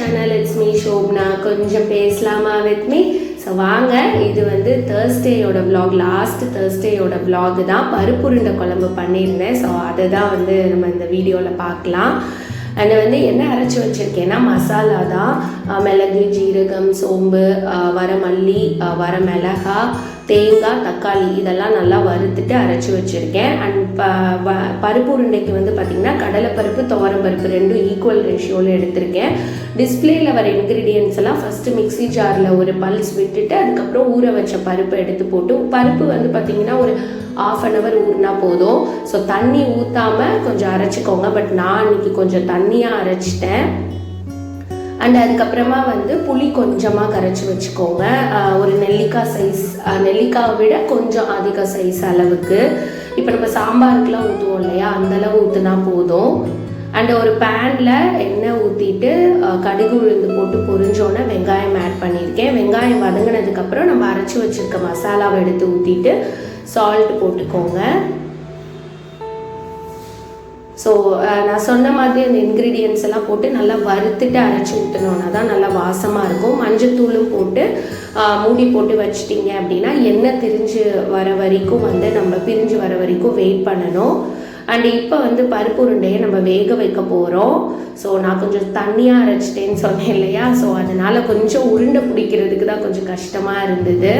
channel. It's me Shobna. கொஞ்சம் பேசலாமா with me. So வாங்க, இது வந்து தேர்ஸ்டேயோட vlog, லாஸ்ட் தேர்ஸ்டேயோட vlog தான். பருப்புருண்டை குழம்பு பண்ணியிருந்தேன். ஸோ அதை தான் வந்து நம்ம இந்த வீடியோவில் பார்க்கலாம். அண்ட் வந்து என்ன அரைச்சி வச்சுருக்கேன்னா மசாலா தான். மிளகு, ஜீரகம், சோம்பு, வரமல்லி, வரமிளகா, தேங்காய், தக்காளி இதெல்லாம் நல்லா வறுத்துட்டு அரைச்சி வச்சுருக்கேன். அண்ட் பருப்பு உருண்டைக்கு வந்து பார்த்திங்கன்னா கடலைப்பருப்பு, துவரம்பருப்பு ரெண்டும் ஈக்குவல் ரேஷியோவில் எடுத்திருக்கேன். டிஸ்பிளேயில் வர இன்க்ரீடியன்ஸ் எல்லாம் ஃபஸ்ட்டு மிக்ஸி ஜாரில் ஒரு பல்ஸ் விட்டுட்டு அதுக்கப்புறம் ஊற வச்ச பருப்பை எடுத்து போட்டு, பருப்பு வந்து பார்த்திங்கன்னா ஒரு 1/2 hour ஊறினா போதும். ஸோ தண்ணி ஊற்றாமல் கொஞ்சம் அரைச்சிக்கோங்க. பட் நான் இன்னைக்கு கொஞ்சம் தண்ணியாக அரைச்சிட்டேன். அண்ட் அதுக்கப்புறமா வந்து புளி கொஞ்சமாக கரைச்சி வச்சுக்கோங்க. ஒரு நெல்லிக்காய் சைஸ், நெல்லிக்காவை விட கொஞ்சம் அதிக சைஸ் அளவுக்கு. இப்போ நம்ம சாம்பாருக்குலாம் ஊற்றுவோம் இல்லையா, அந்தளவு ஊற்றுனா போதும். அண்ட் ஒரு பேனில் எண்ணெய் ஊற்றிட்டு கடுகு உளுந்து போட்டு பொரிஞ்சோன்னே வெங்காயம் ஆட் பண்ணியிருக்கேன். வெங்காயம் வதங்கினதுக்கப்புறம் நம்ம அரைச்சி வச்சுருக்க மசாலாவை எடுத்து ஊற்றிட்டு சால்ட் போட்டுக்கோங்க. ஸோ நான் சொன்ன மாதிரி அந்த இன்க்ரீடியன்ஸ் எல்லாம் போட்டு நல்லா வறுத்துட்டு அரைச்சி ஊற்றணுன்னா தான் நல்லா வாசமாக இருக்கும். மஞ்சத்தூளும் போட்டு மூடி போட்டு வச்சிட்டிங்க அப்படின்னா எண்ணெய் பிரிஞ்சு வர வரைக்கும் வந்து நம்ம பிரிஞ்சு வர வரைக்கும் வெயிட் பண்ணணும். அண்ட் இப்போ வந்து பருப்பு உருண்டையை நம்ம வேக வைக்க போகிறோம். ஸோ நான் கொஞ்சம் தண்ணியாக அரைச்சிட்டேன்னு சொன்னேன் இல்லையா, ஸோ அதனால் கொஞ்சம் உருண்டை பிடிக்கிறதுக்கு தான் கொஞ்சம் கஷ்டமாக இருந்தது.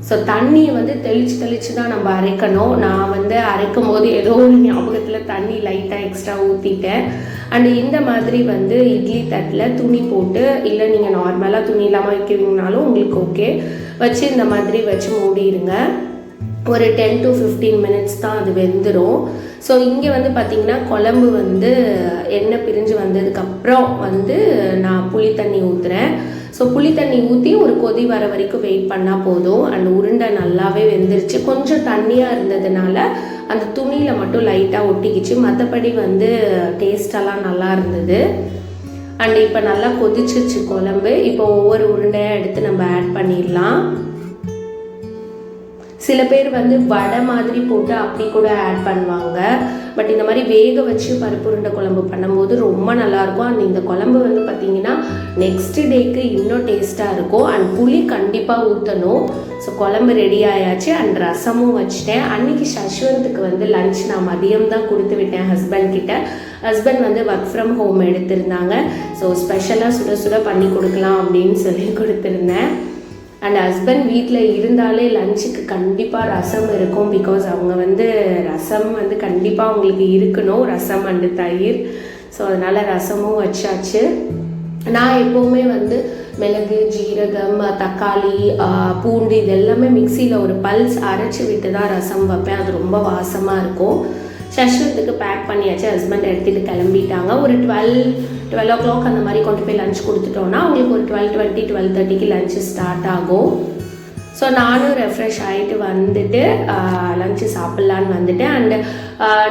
ஸோ தண்ணியை வந்து தெளித்து தான் நம்ம அரைக்கணும். நான் வந்து அரைக்கும் போது ஏதோ ஒரு ஞாபகத்தில் தண்ணி லைட்டாக எக்ஸ்ட்ரா ஊற்றிட்டேன். அண்டு இந்த மாதிரி வந்து இட்லி தட்டில் துணி போட்டு, இல்லை நீங்கள் நார்மலாக துணி இல்லாமல் வைக்கிறீங்கனாலும் உங்களுக்கு ஓகே, வச்சு இந்த மாதிரி வச்சு மூடிடுங்க. ஒரு 10 to 15 minutes தான் அது வெந்துடும். ஸோ இங்கே வந்து பார்த்திங்கன்னா குழம்பு வந்து எண்ணெய் பிரிஞ்சு வந்ததுக்கப்புறம் வந்து நான் புளி தண்ணி ஊற்றுறேன். ஸோ புளி தண்ணி ஊற்றி ஒரு கொதி வர வரைக்கும் வெயிட் பண்ணால் போதும். அண்ட் உருண்டை நல்லாவே வெந்துருச்சு. கொஞ்சம் தண்ணியாக இருந்ததுனால அந்த துணியில் மட்டும் லைட்டாக ஒட்டிக்கிச்சு. மற்றபடி வந்து டேஸ்டெல்லாம் நல்லா இருந்தது. அண்ட் இப்போ நல்லா கொதிச்சிருச்சு குழம்பு. இப்போ ஒவ்வொரு உருண்டையாக எடுத்து நம்ம ஆட் பண்ணிடலாம். சில பேர் வந்து வடை மாதிரி போட்டு அப்படி கூட ஆட் பண்ணுவாங்க. பட் இந்த மாதிரி வேக வச்சு பருப்பு உருண்டை குழம்பு பண்ணும்போது ரொம்ப நல்லாயிருக்கும். அண்ட் இந்த குழம்பு வந்து பார்த்திங்கன்னா நெக்ஸ்ட் டேக்கு இன்னும் டேஸ்ட்டாக இருக்கும். அண்ட் புளி கண்டிப்பாக ஊற்றணும். ஸோ குழம்பு ரெடி ஆயாச்சு. அண்ட் ரசமும் வச்சுட்டேன். அன்றைக்கி சஷ்வந்துக்கு வந்து லஞ்ச் நான் மதியம் தான் கொடுத்து விட்டேன் ஹஸ்பண்ட் கிட்ட. ஹஸ்பண்ட் வந்து ஒர்க் ஃப்ரம் ஹோம் எடுத்திருந்தாங்க. ஸோ ஸ்பெஷலாக சுட சுட பண்ணி கொடுக்கலாம் அப்படின்னு சொல்லி கொடுத்துருந்தேன். அண்ட் ஹஸ்பண்ட் வீட்டில் இருந்தாலே லஞ்சுக்கு கண்டிப்பாக ரசம் இருக்கும். பிகாஸ் அவங்க வந்து ரசம் வந்து கண்டிப்பாக அவங்களுக்கு இருக்கணும், ரசம் அண்டு தயிர். ஸோ அதனால் ரசமும் வச்சாச்சு. நான் எப்போவுமே வந்து மிளகு, ஜீரகம், தக்காளி, பூண்டு இதெல்லாமே மிக்சியில் ஒரு பல்ஸ் அரைச்சி விட்டு தான் ரசம் வைப்பேன். அது ரொம்ப வாசமாக இருக்கும். சஷ்வத்துக்கு பேக் பண்ணியாச்சு. ஹஸ்பண்ட் எடுத்துகிட்டு கிளம்பிட்டாங்க. ஒரு 12 o'clock அந்த மாதிரி கொண்டு போய் லஞ்ச் கொடுத்துட்டோன்னா அவங்களுக்கு ஒரு 12:20, 12:30 லஞ்சு ஸ்டார்ட் ஆகும். ஸோ நானும் ரெஃப்ரெஷ் ஆகிட்டு வந்துட்டு லஞ்சு சாப்பிட்லான்னு வந்துட்டேன். அண்டு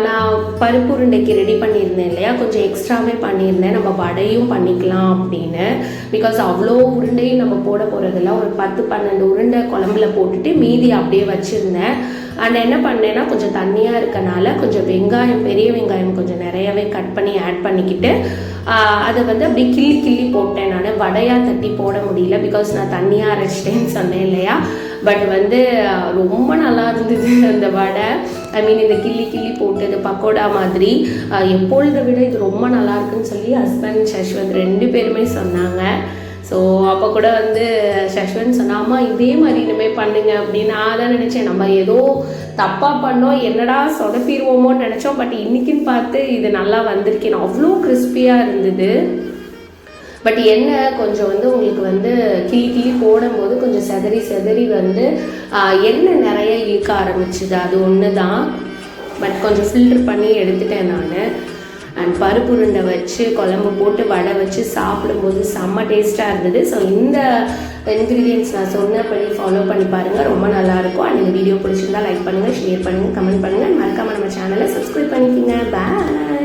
நான் பருப்பு உருண்டைக்கு ரெடி பண்ணியிருந்தேன் இல்லையா, கொஞ்சம் எக்ஸ்ட்ராவே பண்ணியிருந்தேன். நம்ம வடையும் பண்ணிக்கலாம் அப்படின்னு. பிகாஸ் அவ்வளோ உருண்டையும் நம்ம போட போகிறதில்ல. ஒரு 10-12 உருண்டை குழம்புல போட்டுட்டு மீதி அப்படியே வச்சுருந்தேன். அண்ட் என்ன பண்ணேன்னா கொஞ்சம் தண்ணியாக இருக்கனால கொஞ்சம் வெங்காயம், பெரிய வெங்காயம் கொஞ்சம் நிறையவே கட் பண்ணி ஆட் பண்ணிக்கிட்டு அதை வந்து அப்படியே கிள்ளி போட்டேன். நான் வடையாக தட்டி போட முடியல, பிகாஸ் நான் தண்ணியாக அரைச்சிட்டேன்னு சொன்னேன் இல்லையா. பட் வந்து ரொம்ப நல்லா இருந்தது அந்த வடை. ஐ மீன் இந்த கிள்ளி போட்டது பக்கோடா மாதிரி. எப்பொழுதை விட இது ரொம்ப நல்லா இருக்குன்னு சொல்லி ஹஸ்பண்ட், சஷ்வந்த் 2 பேருமே சொன்னாங்க. ஸோ அப்போ கூட வந்து சஷ்வந்த் சொன்னாமா இதே மாதிரி இனிமேல் பண்ணுங்க அப்படின்னு. நான் தான் நினச்சேன் நம்ம ஏதோ தப்பாக பண்ணோம், என்னடா சொதப்பிடுவோமோன்னு நினச்சோம். பட் இன்றைக்கின்னு பார்த்து இது நல்லா வந்திருக்கேன். அவ்வளோ கிறிஸ்பியாக இருந்தது. பட் என்ன கொஞ்சம் வந்து உங்களுக்கு வந்து கிளி போடும்போது கொஞ்சம் செதறி வந்து எண்ணெய் நிறைய இழுக்க ஆரம்பிச்சுது. அது ஒன்று தான். பட் கொஞ்சம் ஃபில்டர் பண்ணி எடுத்துட்டேன் நான். அண்ட் பருப்பு உருண்டை வச்சு குழம்பு போட்டு வடை வச்சு சாப்பிடும்போது செம்ம டேஸ்ட்டாக இருந்தது. ஸோ இந்த இன்க்ரீடியன்ட்ஸ் நான் சொன்னபடி ஃபாலோ பண்ணி பாருங்கள், ரொம்ப நல்லாயிருக்கும். அண்ட் இந்த வீடியோ பிடிச்சிருந்தா லைக் பண்ணுங்கள், ஷேர் பண்ணுங்கள், கமெண்ட் பண்ணுங்கள். மறக்காமல் நம்ம சேனலை சப்ஸ்கிரைப் பண்ணிக்கோங்க. பாய்.